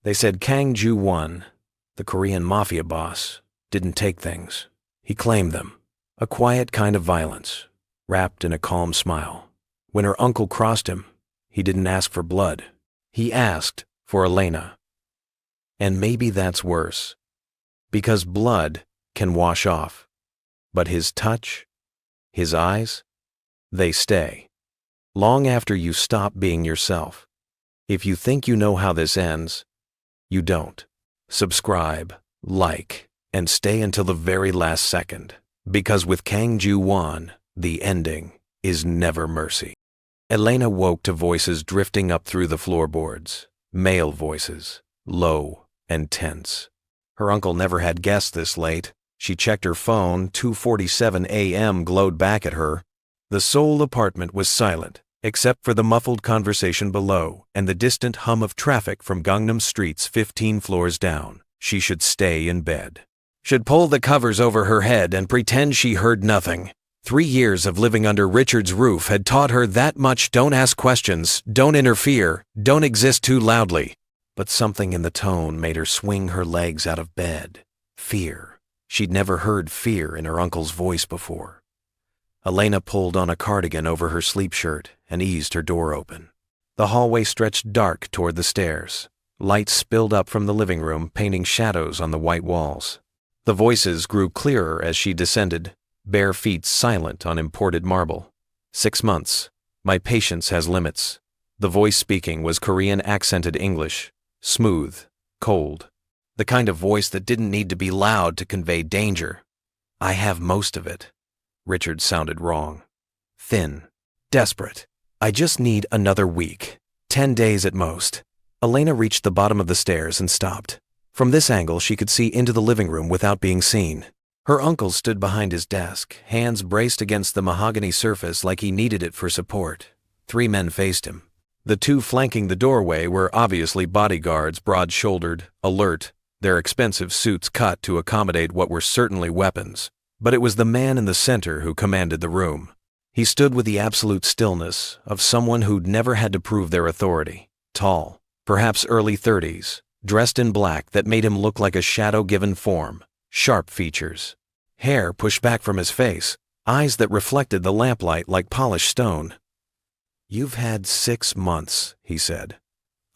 They said Kang Ju Won, the Korean Mafia boss, didn't take things. He claimed them. A quiet kind of violence, wrapped in a calm smile. When her uncle crossed him, he didn't ask for blood. He asked for Elena. And maybe that's worse, because blood can wash off, but his touch, his eyes, they stay. Long after you stop being yourself. If you think you know how this ends, you don't. Subscribe, like, and stay until the very last second, because with Kang Ju Won, the ending is never mercy. Elena woke to voices drifting up through the floorboards, male voices, low and tense. Her uncle never had guessed this late. She checked her phone, 2:47 a.m. glowed back at her. The Seoul apartment was silent, except for the muffled conversation below and the distant hum of traffic from Gangnam Street's 15 floors down. She should stay in bed. Should pull the covers over her head and pretend she heard nothing. 3 years of living under Richard's roof had taught her that much. Don't ask questions, don't interfere, don't exist too loudly. But something in the tone made her swing her legs out of bed. Fear. She'd never heard fear in her uncle's voice before. Elena pulled on a cardigan over her sleep shirt and eased her door open. The hallway stretched dark toward the stairs. Light spilled up from the living room, painting shadows on the white walls. The voices grew clearer as she descended, bare feet silent on imported marble. 6 months. My patience has limits. The voice speaking was Korean accented English, smooth, cold. The kind of voice that didn't need to be loud to convey danger. I have most of it. Richard sounded wrong. Thin. Desperate. I just need another week. 10 days at most. Elena reached the bottom of the stairs and stopped. From this angle, she could see into the living room without being seen. Her uncle stood behind his desk, hands braced against the mahogany surface like he needed it for support. 3 men faced him. The 2 flanking the doorway were obviously bodyguards, broad-shouldered, alert, their expensive suits cut to accommodate what were certainly weapons. But it was the man in the center who commanded the room. He stood with the absolute stillness of someone who'd never had to prove their authority. Tall, perhaps early 30s, dressed in black that made him look like a shadow-given form. Sharp features. Hair pushed back from his face, eyes that reflected the lamplight like polished stone. You've had 6 months, he said.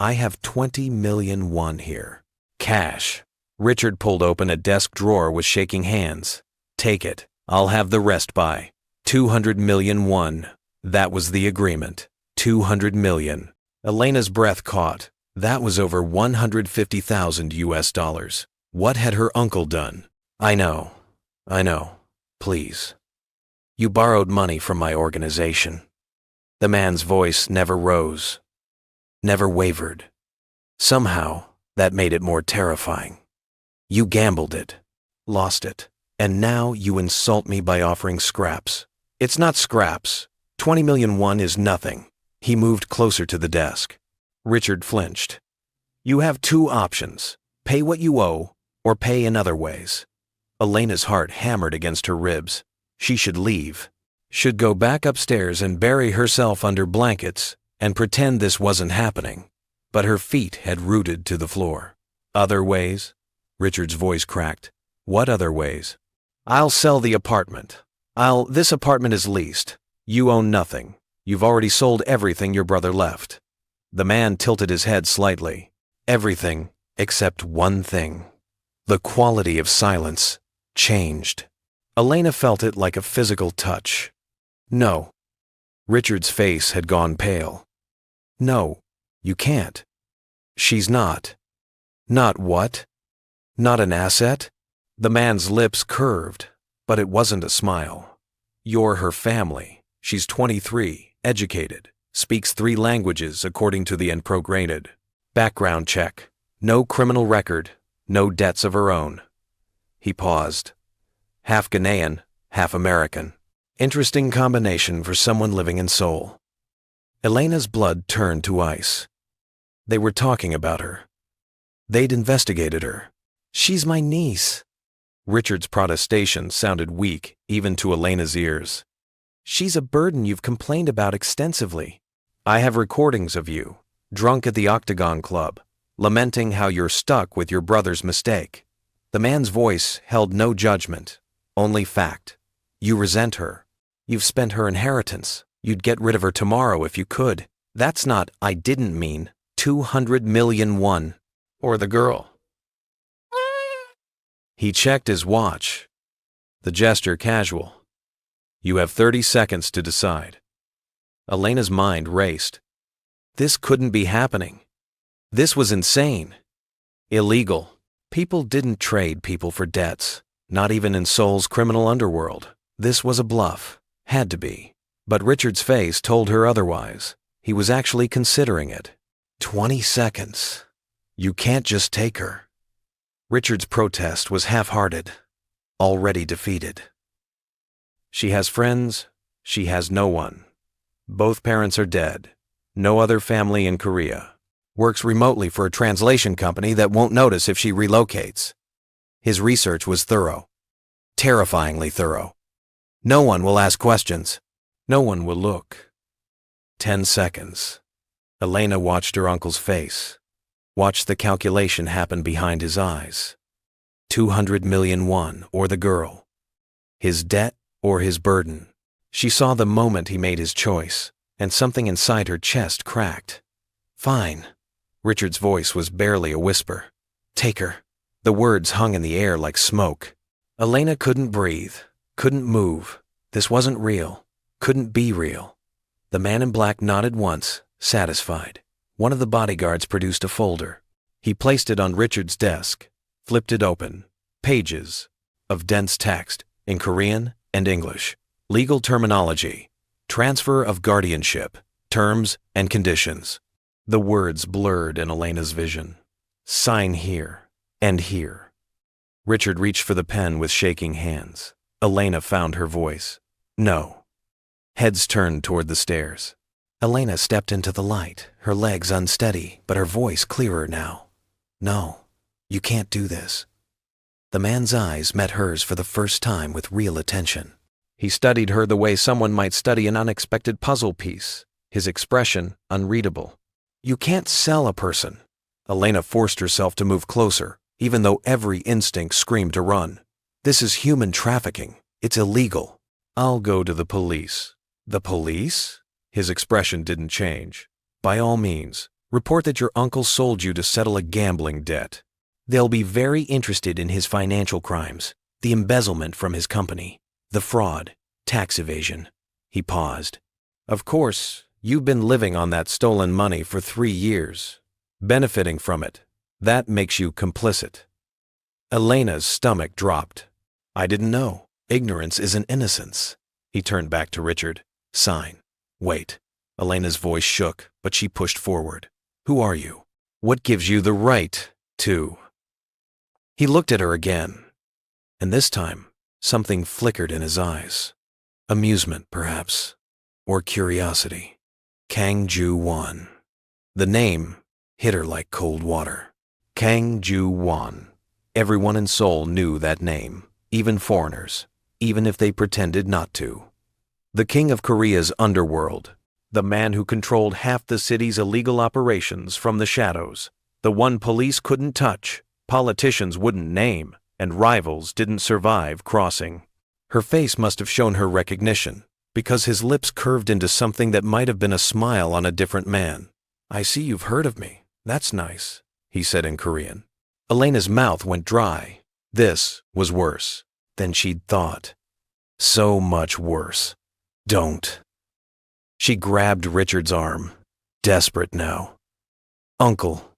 I have 20 million won here. Cash. Richard pulled open a desk drawer with shaking hands. Take it. I'll have the rest by 200 million won. That was the agreement. 200 million. Elena's breath caught. That was over 150,000 US dollars. What had her uncle done? I know. Please. You borrowed money from my organization. The man's voice never rose, never wavered. Somehow, that made it more terrifying. You gambled it, lost it, and now you insult me by offering scraps. It's not scraps. 20 million won is nothing. He moved closer to the desk. Richard flinched. You have 2 options. Pay what you owe, or pay in other ways. Elena's heart hammered against her ribs. She should leave. Should go back upstairs and bury herself under blankets and pretend this wasn't happening. But her feet had rooted to the floor. Other ways? Richard's voice cracked. What other ways? I'll sell the apartment. This apartment is leased. You own nothing. You've already sold everything your brother left. The man tilted his head slightly. Everything except one thing. The quality of silence changed. Elena felt it like a physical touch. No. Richard's face had gone pale. No, you can't. She's not. Not what? Not an asset? The man's lips curved, but it wasn't a smile. You're her family. She's 23, educated, speaks 3 languages according to the prograded. Background check. No criminal record, no debts of her own. He paused. Half Ghanaian, half American. Interesting combination for someone living in Seoul. Elena's blood turned to ice. They were talking about her. They'd investigated her. She's my niece. Richard's protestation sounded weak, even to Elena's ears. She's a burden you've complained about extensively. I have recordings of you, drunk at the Octagon Club, lamenting how you're stuck with your brother's mistake. The man's voice held no judgment, only fact. You resent her. You've spent her inheritance. You'd get rid of her tomorrow if you could. That's not, I didn't mean, 200 million won. Or the girl. He checked his watch. The gesture casual. You have 30 seconds to decide. Elena's mind raced. This couldn't be happening. This was insane. Illegal. People didn't trade people for debts, not even in Seoul's criminal underworld. This was a bluff. Had to be. But Richard's face told her otherwise. He was actually considering it. 20 seconds. You can't just take her. Richard's protest was half-hearted, already defeated. She has friends, she has no one. Both parents are dead. No other family in Korea. Works remotely for a translation company that won't notice if she relocates. His research was thorough. Terrifyingly thorough. No one will ask questions. No one will look. 10 seconds. Elena watched her uncle's face. Watched the calculation happen behind his eyes. 200 million won, or the girl. His debt or his burden. She saw the moment he made his choice, and something inside her chest cracked. Fine. Richard's voice was barely a whisper. Take her. The words hung in the air like smoke. Elena couldn't breathe, couldn't move. This wasn't real, couldn't be real. The man in black nodded once, satisfied. One of the bodyguards produced a folder. He placed it on Richard's desk, flipped it open. Pages of dense text in Korean and English. Legal terminology. Transfer of guardianship. Terms and conditions. The words blurred in Elena's vision. Sign here and here. Richard reached for the pen with shaking hands. Elena found her voice. No. Heads turned toward the stairs. Elena stepped into the light, her legs unsteady, but her voice clearer now. No, you can't do this. The man's eyes met hers for the first time with real attention. He studied her the way someone might study an unexpected puzzle piece, his expression unreadable. You can't sell a person. Elena forced herself to move closer, even though every instinct screamed to run. This is human trafficking. It's illegal. I'll go to the police. The police? His expression didn't change. By all means, report that your uncle sold you to settle a gambling debt. They'll be very interested in his financial crimes, the embezzlement from his company, the fraud, tax evasion. He paused. Of course, you've been living on that stolen money for 3 years, benefiting from it. That makes you complicit. Elena's stomach dropped. I didn't know. Ignorance isn't innocence. He turned back to Richard. Sign. Wait. Elena's voice shook, but she pushed forward. Who are you? What gives you the right to? He looked at her again, and this time, something flickered in his eyes. Amusement, perhaps, or curiosity. Kang Ju Won. The name hit her like cold water. Kang Ju Won. Everyone in Seoul knew that name, even foreigners, even if they pretended not to. The king of Korea's underworld, the man who controlled half the city's illegal operations from the shadows, the one police couldn't touch, politicians wouldn't name, and rivals didn't survive crossing. Her face must have shown her recognition, because his lips curved into something that might have been a smile on a different man. I see you've heard of me. That's nice, he said in Korean. Elena's mouth went dry. This was worse than she'd thought. So much worse. Don't. She grabbed Richard's arm, desperate now. Uncle,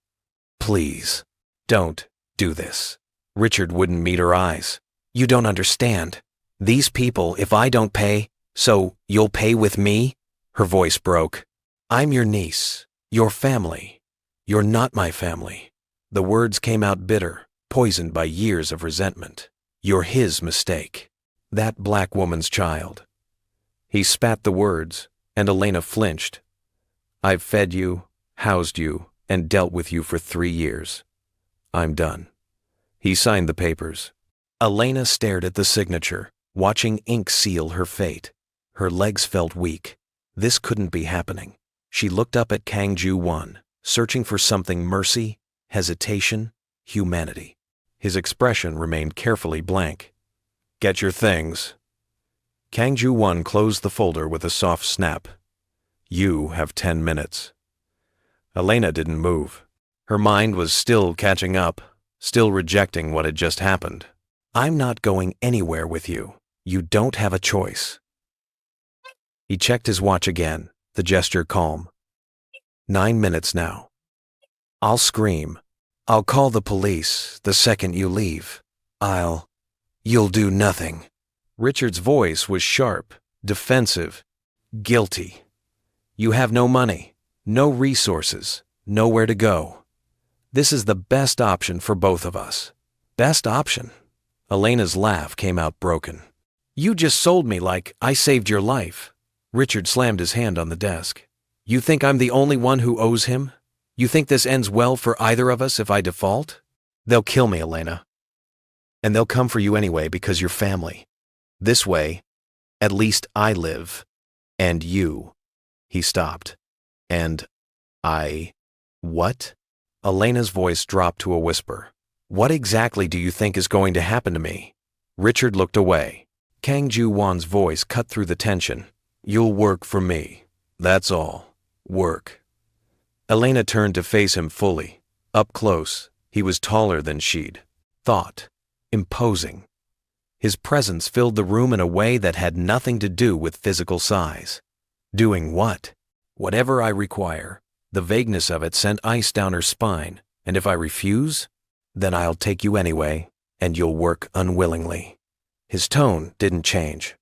please, don't do this. Richard wouldn't meet her eyes. You don't understand. These people, if I don't pay, so you'll pay with me? Her voice broke. I'm your niece, your family. You're not my family. The words came out bitter, poisoned by years of resentment. You're his mistake. That black woman's child. He spat the words, and Elena flinched. I've fed you, housed you, and dealt with you for 3 years. I'm done. He signed the papers. Elena stared at the signature, watching ink seal her fate. Her legs felt weak. This couldn't be happening. She looked up at Kang Ju Won, searching for something mercy, hesitation, humanity. His expression remained carefully blank. "Get your things." Kang Ju Won closed the folder with a soft snap. "You have 10 minutes." Elena didn't move. Her mind was still catching up, still rejecting what had just happened. "I'm not going anywhere with you. You don't have a choice." He checked his watch again, the gesture calm. 9 minutes now. "I'll scream. I'll call the police the second you leave. You'll do nothing." Richard's voice was sharp, defensive, guilty. "You have no money, no resources, nowhere to go. This is the best option for both of us." "Best option?" Elena's laugh came out broken. "You just sold me like I saved your life." Richard slammed his hand on the desk. "You think I'm the only one who owes him? You think this ends well for either of us if I default?" "They'll kill me, Elena. And they'll come for you anyway because you're family. This way, at least I live. And you." He stopped. "And what?" Elena's voice dropped to a whisper. "What exactly do you think is going to happen to me?" Richard looked away. Kang Ju Won's voice cut through the tension. "You'll work for me. That's all. Work." Elena turned to face him fully. Up close, he was taller than she'd thought. Imposing. His presence filled the room in a way that had nothing to do with physical size. "Doing what?" "Whatever I require." The vagueness of it sent ice down her spine. "And if I refuse? Then I'll take you anyway, and you'll work unwillingly." His tone didn't change.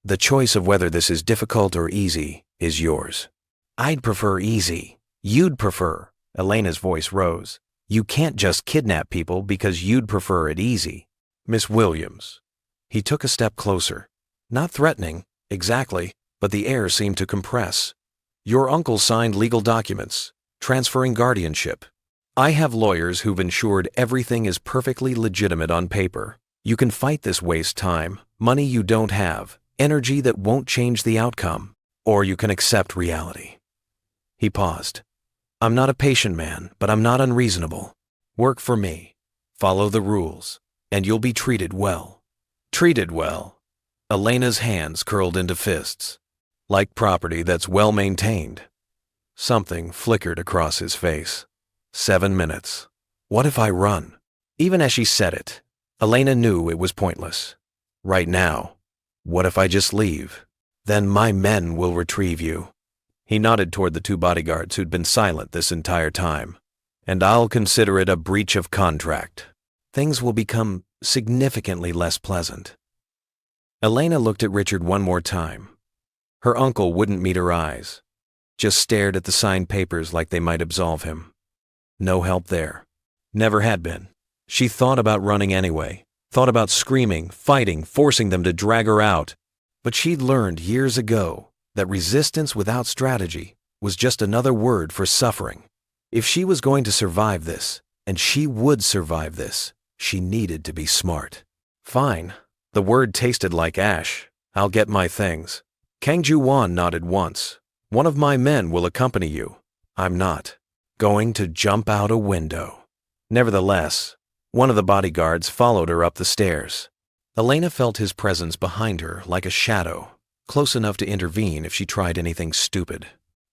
"The choice of whether this is difficult or easy is yours." "I'd prefer easy. You'd prefer." Elena's voice rose. "You can't just kidnap people because you'd prefer it easy." "Miss Williams." He took a step closer. Not threatening, exactly, but the air seemed to compress. "Your uncle signed legal documents, transferring guardianship. I have lawyers who've ensured everything is perfectly legitimate on paper. You can fight this waste time, money you don't have, energy that won't change the outcome, or you can accept reality." He paused. "I'm not a patient man, but I'm not unreasonable. Work for me. Follow the rules, and you'll be treated well." "Treated well?" Elena's hands curled into fists. "Like property that's well maintained." Something flickered across his face. 7 minutes. What if I run? Even as she said it, Elena knew it was pointless. Right now, what if I just leave? "Then my men will retrieve you." He nodded toward the 2 bodyguards who'd been silent this entire time. "And I'll consider it a breach of contract. Things will become significantly less pleasant." Elena looked at Richard one more time. Her uncle wouldn't meet her eyes, just stared at the signed papers like they might absolve him. No help there. Never had been. She thought about running anyway, thought about screaming, fighting, forcing them to drag her out. But she'd learned years ago that resistance without strategy was just another word for suffering. If she was going to survive this, and she would survive this, she needed to be smart. "Fine." The word tasted like ash. "I'll get my things." Kang Ju Won nodded once. "One of my men will accompany you." "I'm not going to jump out a window." Nevertheless, one of the bodyguards followed her up the stairs. Elena felt his presence behind her like a shadow, close enough to intervene if she tried anything stupid.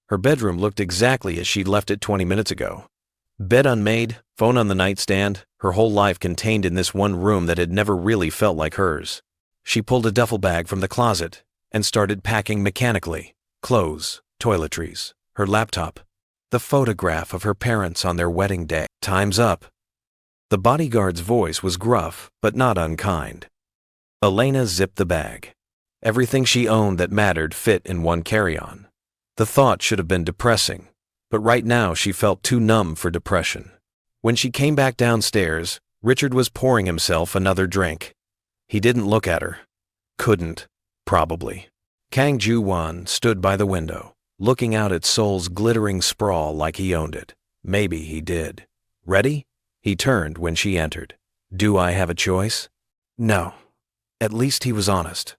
Her bedroom looked exactly as she'd left it 20 minutes ago. Bed unmade, phone on the nightstand, her whole life contained in this one room that had never really felt like hers. She pulled a duffel bag from the closet and started packing mechanically. Clothes, toiletries, her laptop, the photograph of her parents on their wedding day. "Time's up." The bodyguard's voice was gruff, but not unkind. Elena zipped the bag. Everything she owned that mattered fit in one carry-on. The thought should have been depressing, but right now she felt too numb for depression. When she came back downstairs, Richard was pouring himself another drink. He didn't look at her. Couldn't, probably. Kang Ju Won stood by the window, looking out at Seoul's glittering sprawl like he owned it. Maybe he did. "Ready?" He turned when she entered. "Do I have a choice?" No. At least he was honest.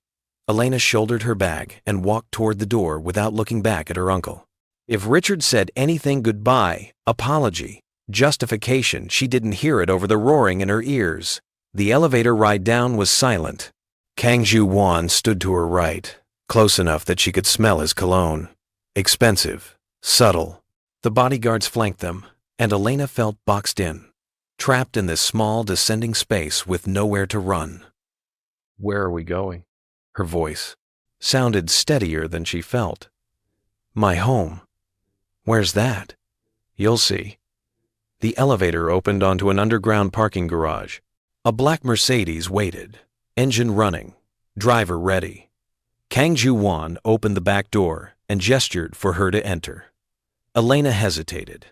Elena shouldered her bag and walked toward the door without looking back at her uncle. If Richard said anything goodbye, apology, Justification, she didn't hear it over the roaring in her ears. The elevator ride down was silent. Kang Ju Won stood to her right, close enough that she could smell his cologne. Expensive, subtle. The bodyguards flanked them, and Elena felt boxed in, trapped in this small, descending space with nowhere to run. "Where are we going?" Her voice sounded steadier than she felt. "My home." "Where's that?" "You'll see." The elevator opened onto an underground parking garage. A black Mercedes waited, engine running, driver ready. Kang Ju Won opened the back door and gestured for her to enter. Elena hesitated.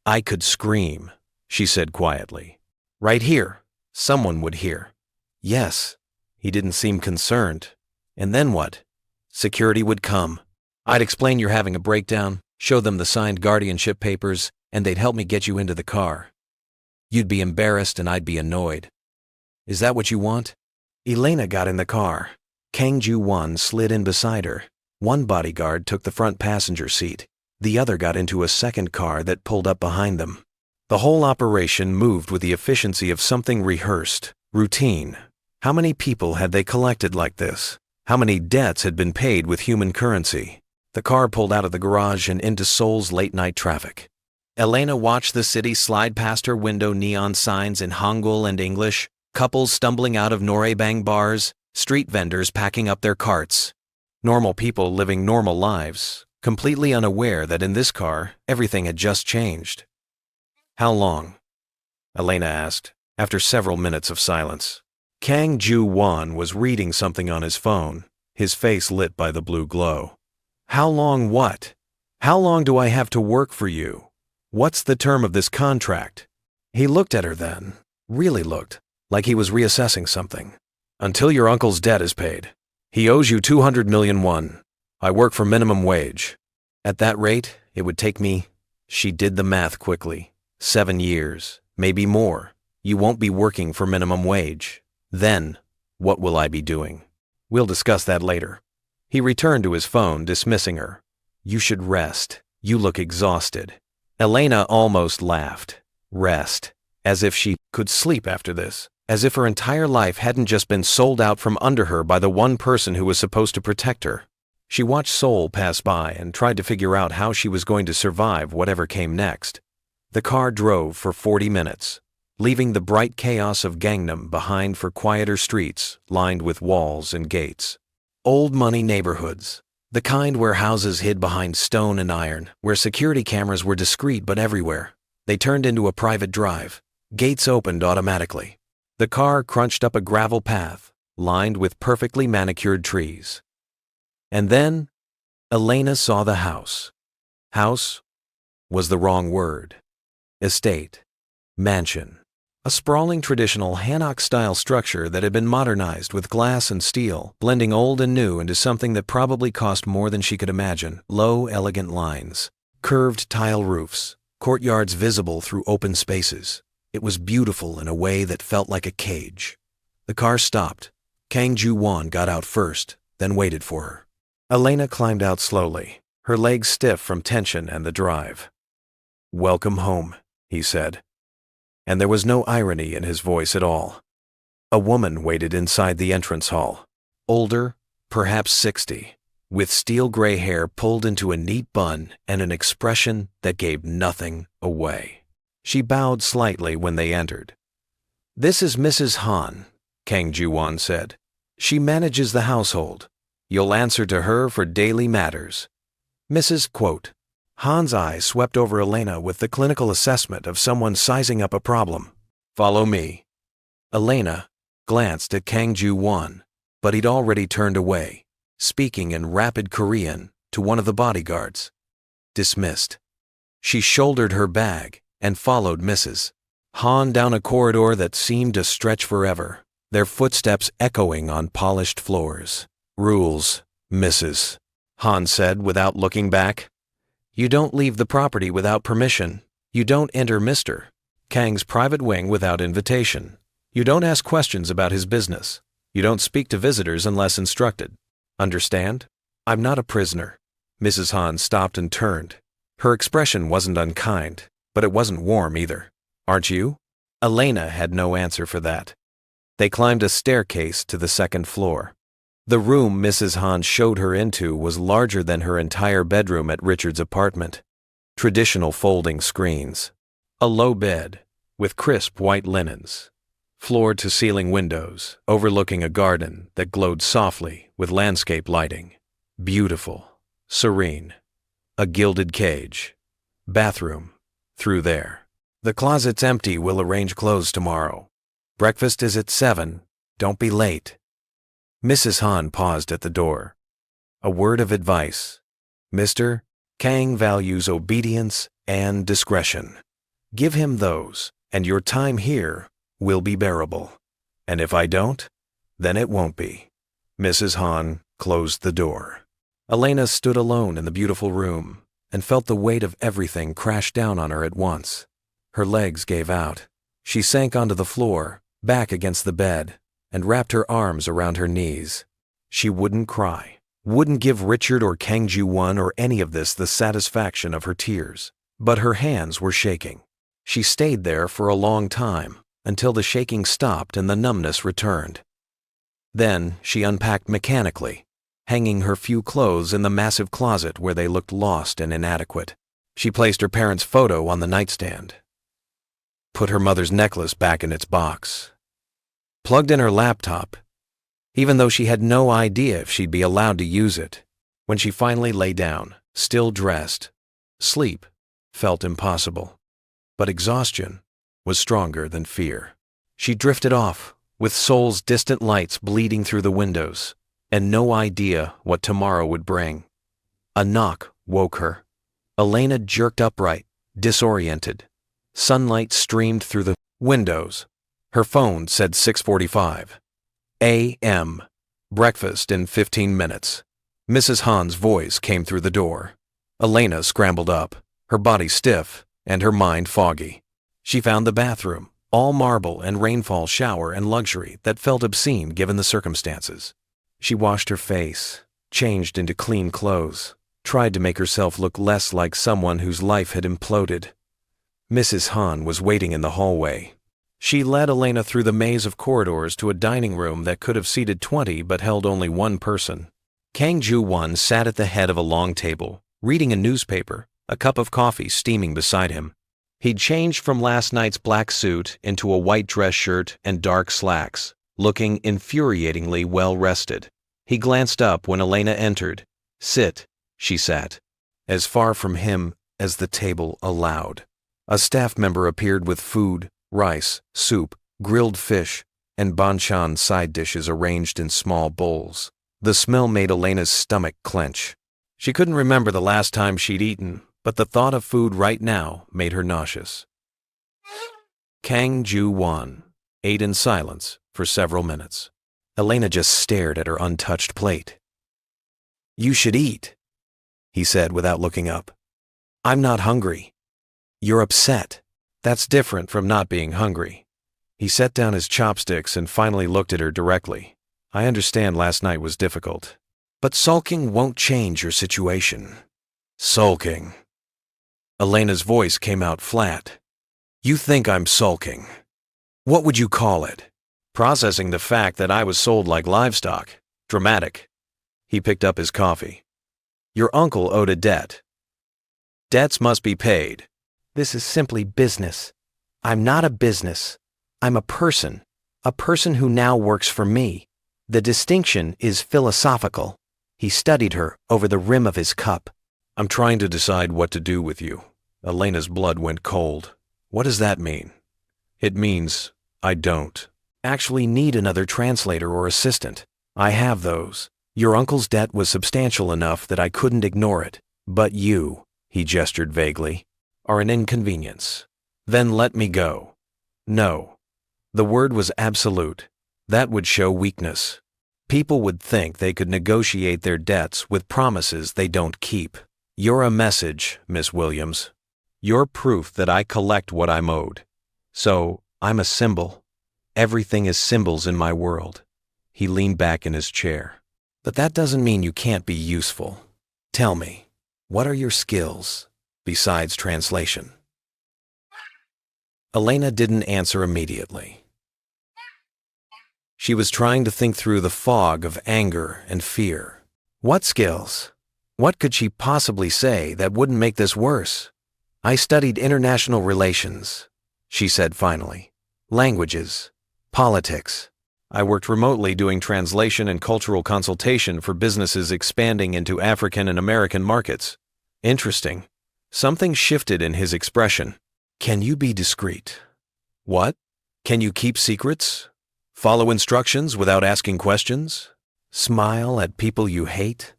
"I could scream," she said quietly. "Right here. Someone would hear." "Yes." He didn't seem concerned. "And then what?" "Security would come. I'd explain you're having a breakdown, show them the signed guardianship papers, and they'd help me get you into the car. You'd be embarrassed and I'd be annoyed. Is that what you want?" Elena got in the car. Kang Ju Won slid in beside her. One bodyguard took the front passenger seat. The other got into a second car that pulled up behind them. The whole operation moved with the efficiency of something rehearsed, routine. How many people had they collected like this? How many debts had been paid with human currency? The car pulled out of the garage and into Seoul's late-night traffic. Elena watched the city slide past her window, neon signs in Hangul and English, couples stumbling out of noraebang bars, street vendors packing up their carts. Normal people living normal lives, completely unaware that in this car, everything had just changed. "How long?" Elena asked, after several minutes of silence. Kang Ju Won was reading something on his phone, his face lit by the blue glow. "How long what? How long do I have to work for you? What's the term of this contract?" He looked at her then, really looked, like he was reassessing something. "Until your uncle's debt is paid. He owes you 200 million won. I work for minimum wage. At that rate, it would take me," she did the math quickly, "7 years, maybe more. You won't be working for minimum wage. Then, what will I be doing? We'll discuss that later." He returned to his phone, dismissing her. "You should rest. You look exhausted." Elena almost laughed. Rest. As if she could sleep after this. As if her entire life hadn't just been sold out from under her by the one person who was supposed to protect her. She watched Seoul pass by and tried to figure out how she was going to survive whatever came next. The car drove for 40 minutes, leaving the bright chaos of Gangnam behind for quieter streets lined with walls and gates. Old money neighborhoods, the kind where houses hid behind stone and iron, where security cameras were discreet but everywhere. They turned into a private drive. Gates opened automatically. The car crunched up a gravel path, lined with perfectly manicured trees. And then, Elena saw the house. House was the wrong word. Estate. Mansion. A sprawling traditional Hanok-style structure that had been modernized with glass and steel, blending old and new into something that probably cost more than she could imagine. Low, elegant lines. Curved tile roofs. Courtyards visible through open spaces. It was beautiful in a way that felt like a cage. The car stopped. Kang Ju Won got out first, then waited for her. Elena climbed out slowly, her legs stiff from tension and the drive. "Welcome home," he said. And there was no irony in his voice at all. A woman waited inside the entrance hall. Older, perhaps 60, with steel gray hair pulled into a neat bun and an expression that gave nothing away. She bowed slightly when they entered. "This is Mrs. Han," Kang Ju Won said. "She manages the household. You'll answer to her for daily matters." Mrs. Quote. Han's eyes swept over Elena with the clinical assessment of someone sizing up a problem. "Follow me." Elena glanced at Kang Ju Won, but he'd already turned away, speaking in rapid Korean to one of the bodyguards. Dismissed. She shouldered her bag and followed Mrs. Han down a corridor that seemed to stretch forever, their footsteps echoing on polished floors. "Rules, Mrs." Han said without looking back. "You don't leave the property without permission. You don't enter Mr. Kang's private wing without invitation. You don't ask questions about his business. You don't speak to visitors unless instructed. Understand? I'm not a prisoner." Mrs. Han stopped and turned. Her expression wasn't unkind, But it wasn't warm either. Aren't you? Elena had no answer for that. They climbed a staircase to the second floor. The room Mrs. Han showed her into was larger than her entire bedroom at Richard's apartment. Traditional folding screens. A low bed, with crisp white linens. Floor-to-ceiling windows overlooking a garden that glowed softly with landscape lighting. Beautiful. Serene. A gilded cage. Bathroom. Through there. The closet's empty. We'll arrange clothes tomorrow. Breakfast is at 7. Don't be late. Mrs. Han paused at the door. A word of advice. Mr. Kang values obedience and discretion. Give him those, and your time here will be bearable. And if I don't, then it won't be. Mrs. Han closed the door. Elena stood alone in the beautiful room and felt the weight of everything crash down on her at once. Her legs gave out. She sank onto the floor, back against the bed, and wrapped her arms around her knees. She wouldn't cry, wouldn't give Richard or Kang Ju Won or any of this the satisfaction of her tears. But her hands were shaking. She stayed there for a long time, until the shaking stopped and the numbness returned. Then she unpacked mechanically, hanging her few clothes in the massive closet where they looked lost and inadequate. She placed her parents' photo on the nightstand, put her mother's necklace back in its box, plugged in her laptop, even though she had no idea if she'd be allowed to use it. When she finally lay down, still dressed, sleep felt impossible. But exhaustion was stronger than fear. She drifted off, with Seoul's distant lights bleeding through the windows, and no idea what tomorrow would bring. A knock woke her. Elena jerked upright, disoriented. Sunlight streamed through the windows. Her phone said 6:45 a.m. Breakfast in 15 minutes. Mrs. Han's voice came through the door. Elena scrambled up, her body stiff and her mind foggy. She found the bathroom, all marble and rainfall shower and luxury that felt obscene given the circumstances. She washed her face, changed into clean clothes, tried to make herself look less like someone whose life had imploded. Mrs. Han was waiting in the hallway. She led Elena through the maze of corridors to a dining room that could have seated 20 but held only one person. Kang Ju Won sat at the head of a long table, reading a newspaper, a cup of coffee steaming beside him. He'd changed from last night's black suit into a white dress shirt and dark slacks, looking infuriatingly well-rested. He glanced up when Elena entered. "Sit," she sat, as far from him as the table allowed. A staff member appeared with food, rice, soup, grilled fish, and banchan side dishes arranged in small bowls. The smell made Elena's stomach clench. She couldn't remember the last time she'd eaten, but the thought of food right now made her nauseous. Kang Ju Won ate in silence for several minutes. Elena just stared at her untouched plate. "You should eat," he said without looking up. "I'm not hungry." "You're upset. That's different from not being hungry." He set down his chopsticks and finally looked at her directly. "I understand last night was difficult, but sulking won't change your situation." "Sulking?" Elena's voice came out flat. "You think I'm sulking? What would you call it?" "Processing the fact that I was sold like livestock. Dramatic." He picked up his coffee. "Your uncle owed a debt. Debts must be paid." "This is simply business. I'm not a business. I'm a person who now works for me. The distinction is philosophical." He studied her over the rim of his cup. "I'm trying to decide what to do with you." Elena's blood went cold. "What does that mean?" "It means I don't actually need another translator or assistant. I have those. Your uncle's debt was substantial enough that I couldn't ignore it. But you," he gestured vaguely, "are an inconvenience. Then let me go." No. The word was absolute. That would show weakness. People would think they could negotiate their debts with promises they don't keep. "You're a message, Miss Williams. You're proof that I collect what I'm owed. So, I'm a symbol. Everything is symbols in my world." He leaned back in his chair. "But that doesn't mean you can't be useful. Tell me, what are your skills besides translation?" Elena didn't answer immediately. She was trying to think through the fog of anger and fear. What skills? What could she possibly say that wouldn't make this worse? I studied international relations, she said finally. Languages, politics. I worked remotely doing translation and cultural consultation for businesses expanding into African and American markets. Interesting. Something shifted in his expression. Can you be discreet? What? Can you keep secrets? Follow instructions without asking questions? Smile at people you hate?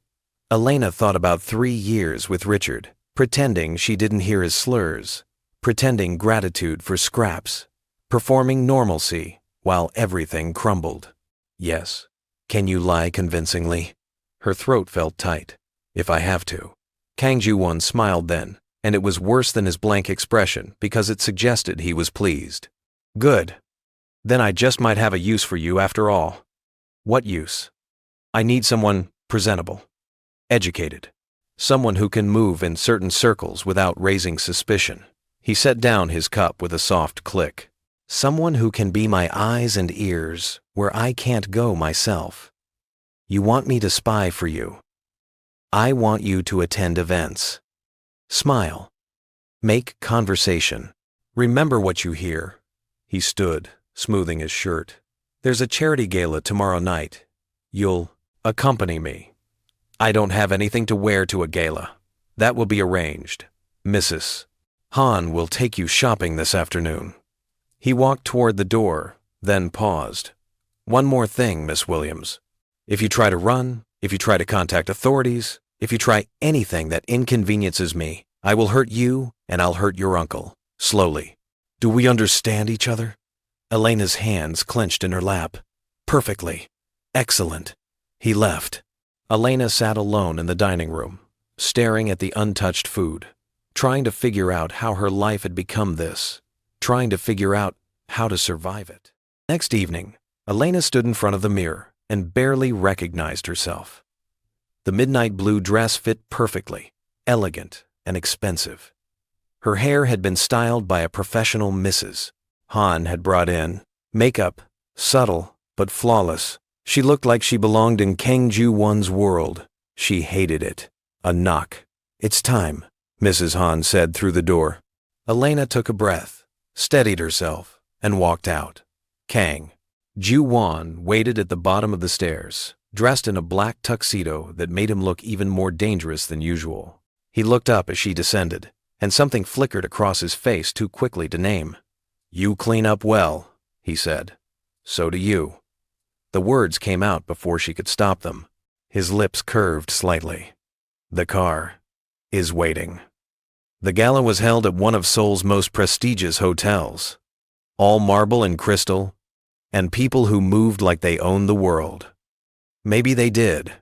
Elena thought about 3 years with Richard, pretending she didn't hear his slurs, pretending gratitude for scraps, performing normalcy while everything crumbled. Yes. Can you lie convincingly? Her throat felt tight. If I have to. Kang Ju Won smiled then, and it was worse than his blank expression because it suggested he was pleased. Good. Then I just might have a use for you after all. What use? I need someone presentable, educated, someone who can move in certain circles without raising suspicion. He set down his cup with a soft click. Someone who can be my eyes and ears where I can't go myself. You want me to spy for you. I want you to attend events. Smile. Make conversation. Remember what you hear. He stood, smoothing his shirt. There's a charity gala tomorrow night. You'll accompany me. I don't have anything to wear to a gala. That will be arranged. Mrs. Han will take you shopping this afternoon. He walked toward the door, then paused. One more thing, Miss Williams. If you try to run, if you try to contact authorities, if you try anything that inconveniences me, I will hurt you and I'll hurt your uncle. Slowly. Do we understand each other? Elena's hands clenched in her lap. Perfectly. Excellent. He left. Elena sat alone in the dining room, staring at the untouched food, trying to figure out how her life had become this, trying to figure out how to survive it. Next evening, Elena stood in front of the mirror and barely recognized herself. The midnight blue dress fit perfectly, elegant and expensive. Her hair had been styled by a professional Mrs. Han had brought in. Makeup, subtle but flawless. She looked like she belonged in Kang Ju Won's world. She hated it. A knock. It's time, Mrs. Han said through the door. Elena took a breath, steadied herself, and walked out. Kang Ju Won waited at the bottom of the stairs, dressed in a black tuxedo that made him look even more dangerous than usual. He looked up as she descended, and something flickered across his face too quickly to name. You clean up well, he said. So do you. The words came out before she could stop them. His lips curved slightly. The car is waiting. The gala was held at one of Seoul's most prestigious hotels. All marble and crystal, and people who moved like they owned the world. Maybe they did.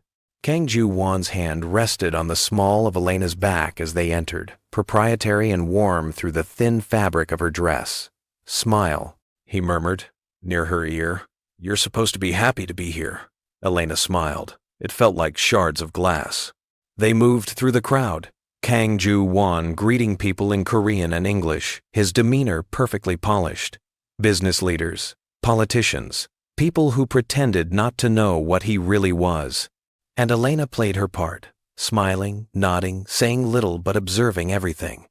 Kang Ju Won's hand rested on the small of Elena's back as they entered, proprietary and warm through the thin fabric of her dress. Smile, he murmured, near her ear. You're supposed to be happy to be here. Elena smiled. It felt like shards of glass. They moved through the crowd, Kang Ju Won greeting people in Korean and English, his demeanor perfectly polished. Business leaders, politicians, people who pretended not to know what he really was. And Elena played her part, smiling, nodding, saying little but observing everything.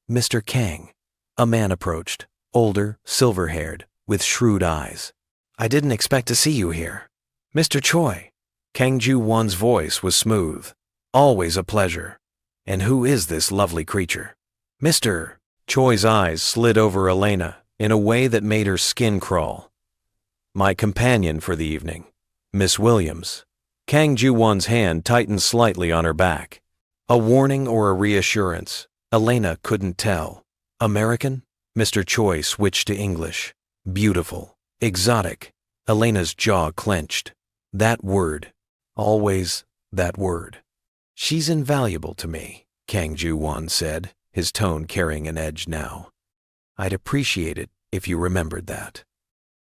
Mr. Kang. A man approached, older, silver-haired, with shrewd eyes. I didn't expect to see you here. Mr. Choi. Kang Ju Won's voice was smooth. Always a pleasure. And who is this lovely creature? Mr. Choi's eyes slid over Elena in a way that made her skin crawl. My companion for the evening, Miss Williams. Kang Ju Won's hand tightened slightly on her back. A warning or a reassurance? Elena couldn't tell. American? Mr. Choi switched to English. Beautiful. Exotic. Elena's jaw clenched. That word. Always that word. She's invaluable to me, Kang Ju Won said, his tone carrying an edge now. I'd appreciate it if you remembered that.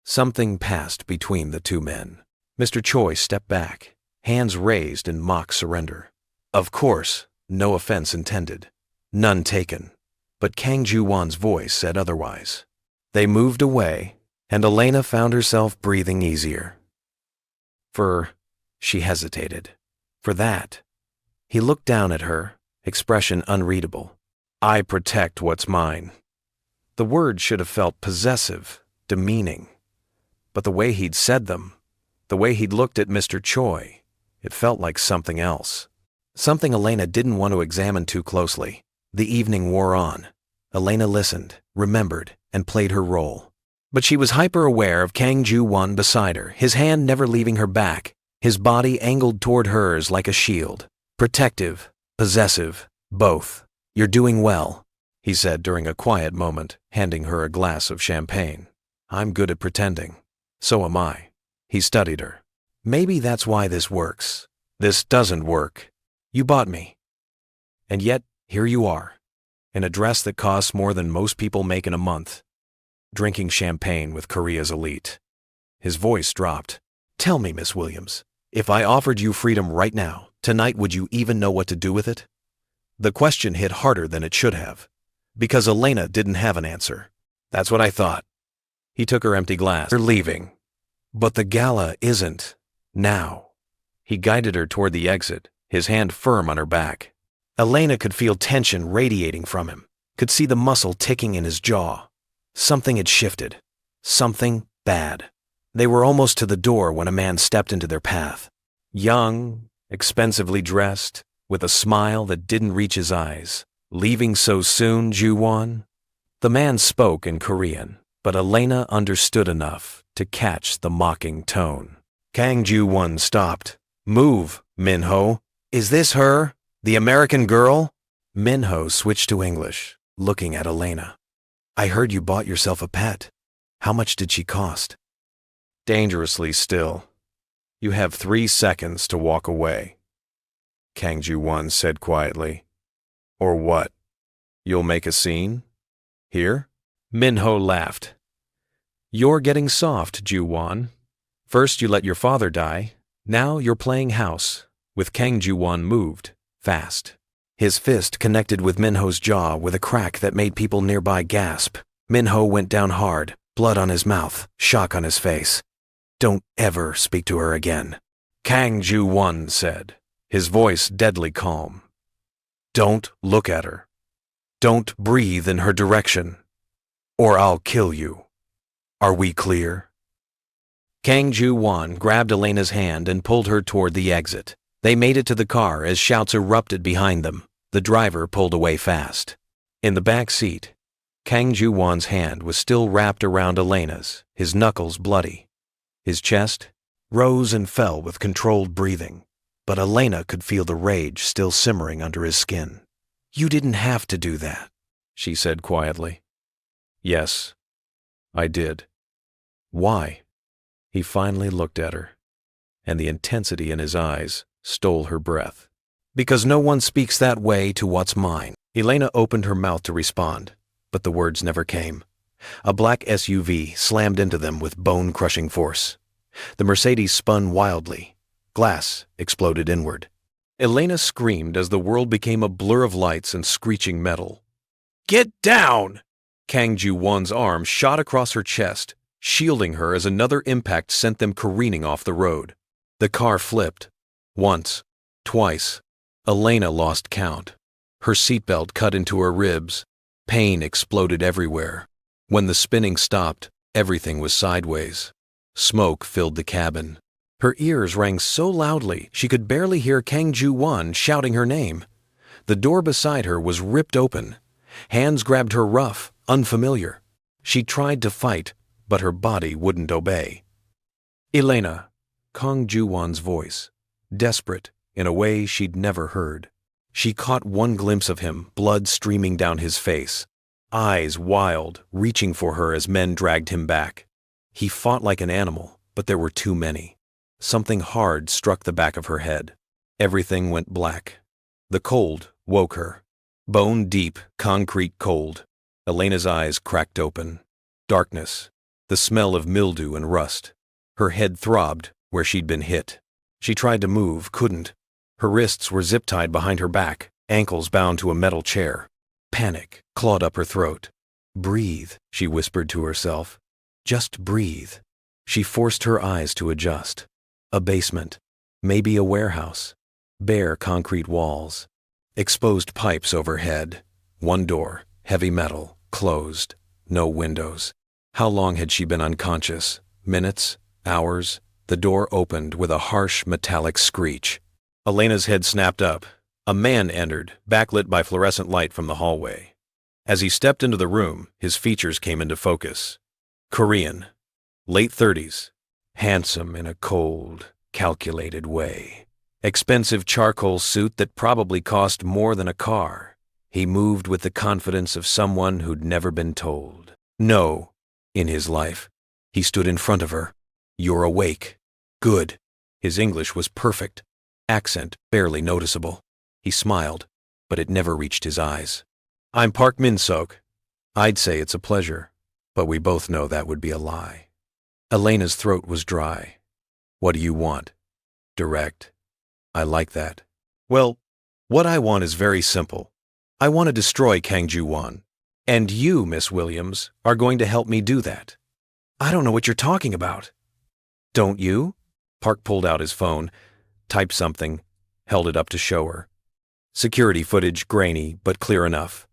Something passed between the two men. Mr. Choi stepped back, hands raised in mock surrender. Of course, no offense intended. None taken. But Kang Ju Won's voice said otherwise. They moved away, and Elena found herself breathing easier. She hesitated. For that. He looked down at her, expression unreadable. I protect what's mine. The words should have felt possessive, demeaning. But the way he'd said them, the way he'd looked at Mr. Choi, it felt like something else. Something Elena didn't want to examine too closely. The evening wore on. Elena listened, remembered, and played her role. But she was hyper-aware of Kang Ju Won beside her, his hand never leaving her back, his body angled toward hers like a shield. Protective, possessive, both. You're doing well, he said during a quiet moment, handing her a glass of champagne. I'm good at pretending. So am I. He studied her. Maybe that's why this works. This doesn't work. You bought me. And yet, here you are, in a dress that costs more than most people make in a month, drinking champagne with Korea's elite. His voice dropped. Tell me, Miss Williams, if I offered you freedom right now, tonight, would you even know what to do with it? The question hit harder than it should have, because Elena didn't have an answer. That's what I thought. He took her empty glass. You're leaving. But the gala isn't. Now. He guided her toward the exit, his hand firm on her back. Elena could feel tension radiating from him, could see the muscle ticking in his jaw. Something had shifted. Something bad. They were almost to the door when a man stepped into their path. Young, expensively dressed, with a smile that didn't reach his eyes. Leaving so soon, Ju Won? The man spoke in Korean, but Elena understood enough to catch the mocking tone. Kang Ju Won stopped. Move, Minho. Is this her? The American girl? Minho switched to English, looking at Elena. I heard you bought yourself a pet. How much did she cost? Dangerously still. You have 3 seconds to walk away, Kang Ju Won said quietly. Or what? You'll make a scene? Here? Minho laughed. You're getting soft, Ju Won. First you let your father die. Now you're playing house. With Kang Ju Won moved, fast. His fist connected with Minho's jaw with a crack that made people nearby gasp. Minho went down hard, blood on his mouth, shock on his face. Don't ever speak to her again, Kang Ju Won said, his voice deadly calm. Don't look at her. Don't breathe in her direction, or I'll kill you. Are we clear? Kang Ju Won grabbed Elena's hand and pulled her toward the exit. They made it to the car as shouts erupted behind them. The driver pulled away fast. In the back seat, Kang Ju Won's hand was still wrapped around Elena's, his knuckles bloody. His chest rose and fell with controlled breathing, but Elena could feel the rage still simmering under his skin. You didn't have to do that, she said quietly. Yes, I did. Why? He finally looked at her, and the intensity in his eyes stole her breath. Because no one speaks that way to what's mine. Elena opened her mouth to respond, but the words never came. A black SUV slammed into them with bone-crushing force. The Mercedes spun wildly. Glass exploded inward. Elena screamed as the world became a blur of lights and screeching metal. Get down! Kang Ju Won's arm shot across her chest, shielding her as another impact sent them careening off the road. The car flipped. Once, twice. Elena lost count. Her seatbelt cut into her ribs. Pain exploded everywhere. When the spinning stopped, everything was sideways. Smoke filled the cabin. Her ears rang so loudly she could barely hear Kang Ju Won shouting her name. The door beside her was ripped open. Hands grabbed her rough, unfamiliar. She tried to fight, but her body wouldn't obey. Elena, Kang Ju Won's voice, desperate in a way she'd never heard. She caught one glimpse of him, blood streaming down his face. Eyes wild, reaching for her as men dragged him back. He fought like an animal, but there were too many. Something hard struck the back of her head. Everything went black. The cold woke her. Bone deep, concrete cold. Elena's eyes cracked open. Darkness. The smell of mildew and rust. Her head throbbed where she'd been hit. She tried to move, couldn't. Her wrists were zip-tied behind her back, ankles bound to a metal chair. Panic clawed up her throat. Breathe, she whispered to herself. Just breathe. She forced her eyes to adjust. A basement, maybe a warehouse. Bare concrete walls. Exposed pipes overhead. One door, heavy metal, closed. No windows. How long had she been unconscious? Minutes? Hours? The door opened with a harsh, metallic screech. Elena's head snapped up. A man entered, backlit by fluorescent light from the hallway. As he stepped into the room, his features came into focus. Korean. Late 30s. Handsome in a cold, calculated way. Expensive charcoal suit that probably cost more than a car. He moved with the confidence of someone who'd never been told no in his life. He stood in front of her. You're awake. Good. His English was perfect. Accent barely noticeable. He smiled, but it never reached his eyes. I'm Park Min-sok. I'd say it's a pleasure, but we both know that would be a lie. Elena's throat was dry. What do you want? Direct. I like that. Well, what I want is very simple. I want to destroy Kang Ju Won. And you, Miss Williams, are going to help me do that. I don't know what you're talking about. Don't you? Park pulled out his phone, typed something, held it up to show her. Security footage grainy, but clear enough.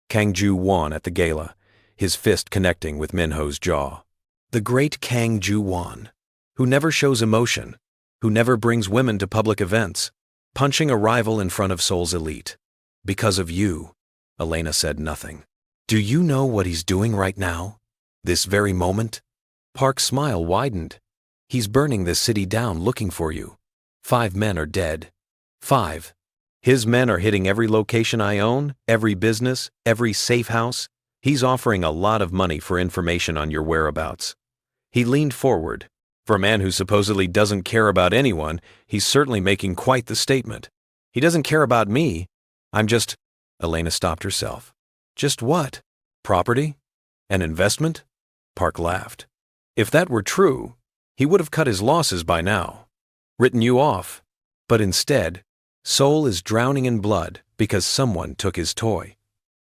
Kang Ju Won at the gala, his fist connecting with Minho's jaw. The great Kang Ju Won, who never shows emotion, who never brings women to public events, punching a rival in front of Seoul's elite. Because of you, Elena said nothing. Do you know what he's doing right now? This very moment? Park's smile widened. He's burning this city down looking for you. 5 men are dead. 5. His men are hitting every location I own, every business, every safe house. He's offering a lot of money for information on your whereabouts. He leaned forward. For a man who supposedly doesn't care about anyone, he's certainly making quite the statement. He doesn't care about me. I'm just... Elena stopped herself. Just what? Property? An investment? Park laughed. If that were true, he would have cut his losses by now. Written you off. But instead, Seoul is drowning in blood because someone took his toy.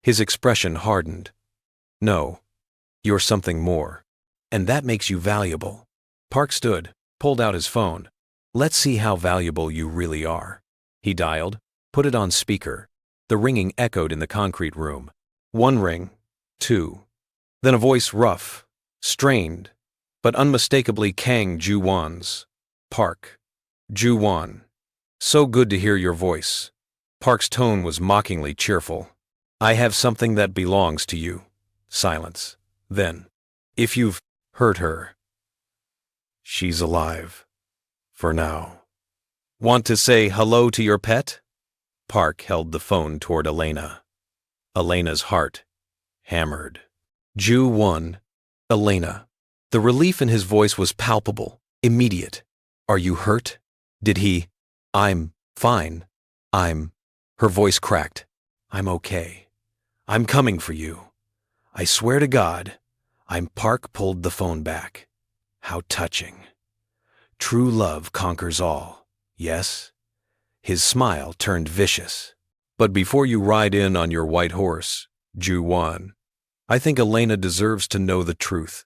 His expression hardened. No, you're something more. And that makes you valuable. Park stood, pulled out his phone. Let's see how valuable you really are. He dialed, put it on speaker. The ringing echoed in the concrete room. 1 ring, 2. Then a voice rough, strained, but unmistakably Kang Ju Won's. Park. Ju Won. So good to hear your voice. Park's tone was mockingly cheerful. I have something that belongs to you. Silence. Then, if you've hurt her, she's alive. For now. Want to say hello to your pet? Park held the phone toward Elena. Elena's heart hammered. Ju Won. Elena. The relief in his voice was palpable, immediate. Are you hurt? Did he? I'm fine. Her voice cracked. I'm okay. I'm coming for you. I swear to God. Park pulled the phone back. How touching. True love conquers all. Yes? His smile turned vicious. But before you ride in on your white horse, Ju Won, I think Elena deserves to know the truth.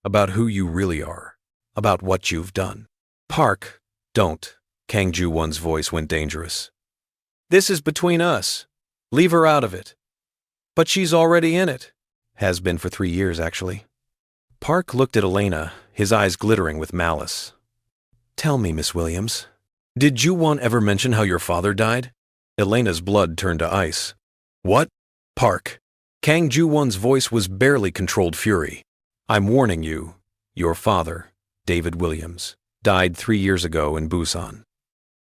About who you really are. About what you've done. Park, don't. Kang Ju Won's voice went dangerous. This is between us. Leave her out of it. But she's already in it. Has been for 3 years, actually. Park looked at Elena, his eyes glittering with malice. Tell me, Miss Williams, did Ju Won ever mention how your father died? Elena's blood turned to ice. What? Park. Kang Ju Won's voice was barely controlled fury. I'm warning you, your father, David Williams, died 3 years ago in Busan.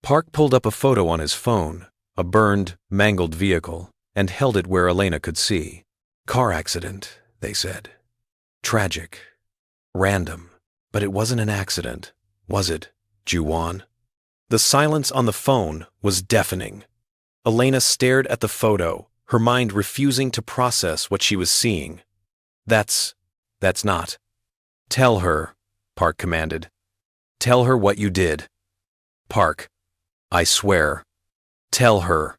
Park pulled up a photo on his phone, a burned, mangled vehicle, and held it where Elena could see. Car accident, they said. Tragic. Random. But it wasn't an accident, was it, Ju Won? The silence on the phone was deafening. Elena stared at the photo, her mind refusing to process what she was seeing. That's not. Tell her, Park commanded. Tell her what you did. Park. I swear. Tell her.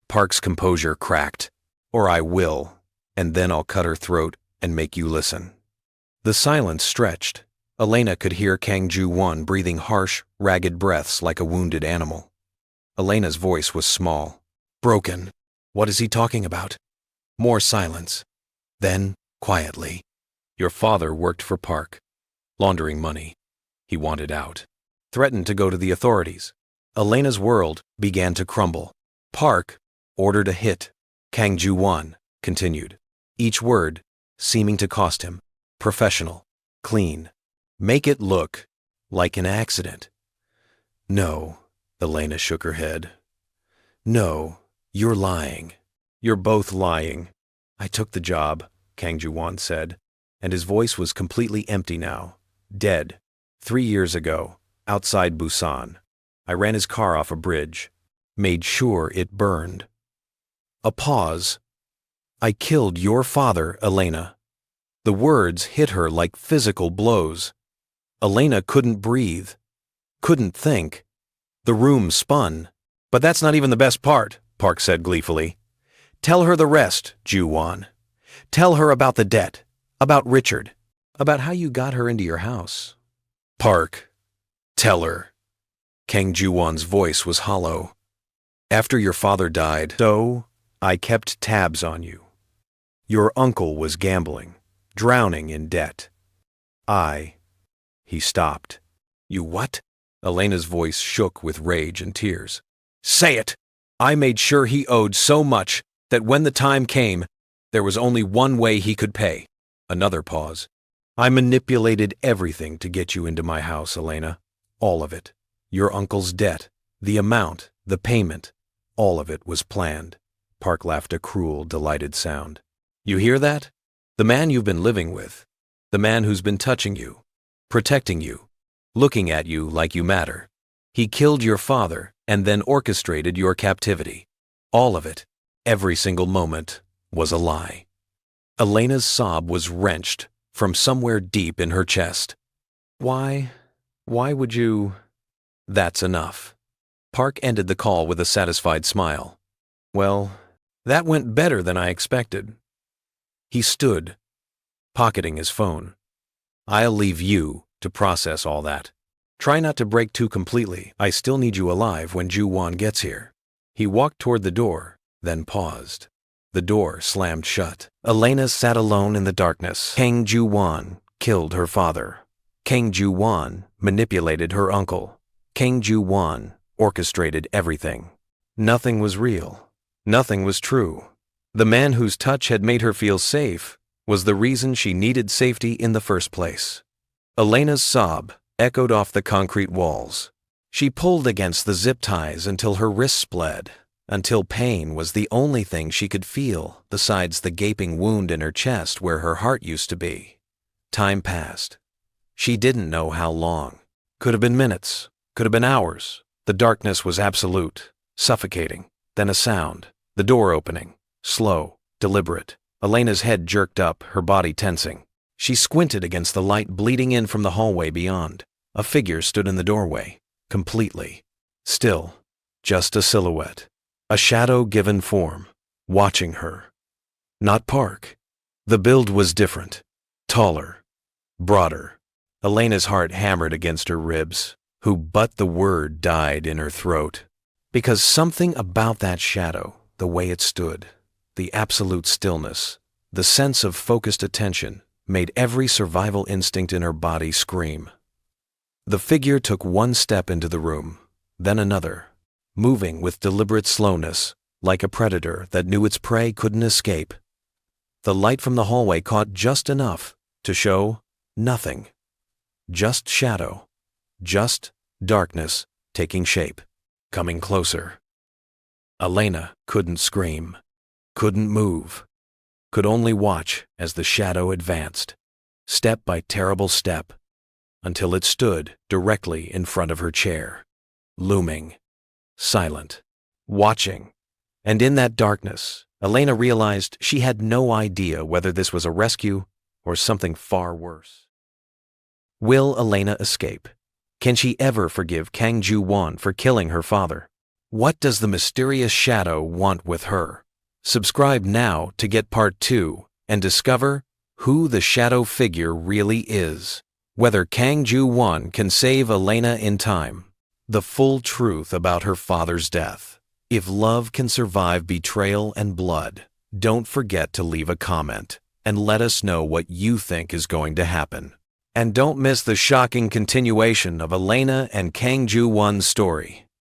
Park's composure cracked. Or I will. and then I'll cut her throat and make you listen." The silence stretched. Elena could hear Kang Ju Won breathing harsh, ragged breaths like a wounded animal. Elena's voice was small, broken. "What is he talking about?" More silence. Then, quietly, "Your father worked for Park, laundering money. He wanted out. Threatened to go to the authorities." Elena's world began to crumble. "Park ordered a hit," Kang Ju Won continued, each word seeming to cost him. "Professional, clean. Make it look like an accident." "No," Elena shook her head. "No, you're lying. You're both lying." "I took the job," Kang Ju Won said, and his voice was completely empty now. "Dead. 3 years ago, outside Busan. I ran his car off a bridge. Made sure it burned." A pause. "I killed your father, Elena." The words hit her like physical blows. Elena couldn't breathe, couldn't think. The room spun. "But that's not even the best part," Park said gleefully. "Tell her the rest, Ju Won. Tell her about the debt, about Richard, about how you got her into your house." "Park, tell her." Kang Ju Won's voice was hollow. "After your father died, so I kept tabs on you. Your uncle was gambling, drowning in debt. He stopped." "You what?" Elena's voice shook with rage and tears. "Say it! I made sure he owed so much that when the time came, there was only one way he could pay." Another pause. "I manipulated everything to get you into my house, Elena. All of it. Your uncle's debt, the amount, the payment, all of it was planned." Park laughed a cruel, delighted sound. "You hear that? The man you've been living with, the man who's been touching you, protecting you, looking at you like you matter. He killed your father and then orchestrated your captivity. All of it, every single moment, was a lie." Elena's sob was wrenched from somewhere deep in her chest. Why would you?" "That's enough." Park ended the call with a satisfied smile. "Well, that went better than I expected." He stood, pocketing his phone. "I'll leave you to process all that. Try not to break too completely. I still need you alive when Ju Won gets here." He walked toward the door, then paused. The door slammed shut. Elena sat alone in the darkness. Kang Ju Won killed her father. Kang Ju Won manipulated her uncle. Kang Ju Won orchestrated everything. Nothing was real. Nothing was true. The man whose touch had made her feel safe was the reason she needed safety in the first place. Elena's sob echoed off the concrete walls. She pulled against the zip ties until her wrists bled, until pain was the only thing she could feel besides the gaping wound in her chest where her heart used to be. Time passed. She didn't know how long. Could have been minutes, could have been hours. The darkness was absolute, suffocating. Then a sound, the door opening, slow, deliberate. Elena's head jerked up, her body tensing. She squinted against the light bleeding in from the hallway beyond. A figure stood in the doorway, completely still, just a silhouette, a shadow given form, watching her. Not Park. The build was different, taller, broader. Elena's heart hammered against her ribs. But the word died in her throat. Because something about that shadow, the way it stood, the absolute stillness, the sense of focused attention, made every survival instinct in her body scream. The figure took one step into the room, then another, moving with deliberate slowness, like a predator that knew its prey couldn't escape. The light from the hallway caught just enough to show nothing. Just shadow, just darkness taking shape, coming closer. Elena couldn't scream, couldn't move, could only watch as the shadow advanced, step by terrible step, until it stood directly in front of her chair, looming, silent, watching. And in that darkness, Elena realized she had no idea whether this was a rescue or something far worse. Will Elena escape? Can she ever forgive Kang Ju Won for killing her father? What does the mysterious shadow want with her? Subscribe now to get part 2 and discover who the shadow figure really is. Whether Kang Ju Won can save Elena in time. The full truth about her father's death. If love can survive betrayal and blood, don't forget to leave a comment and let us know what you think is going to happen. And don't miss the shocking continuation of Elena and Kang Ju Won's story.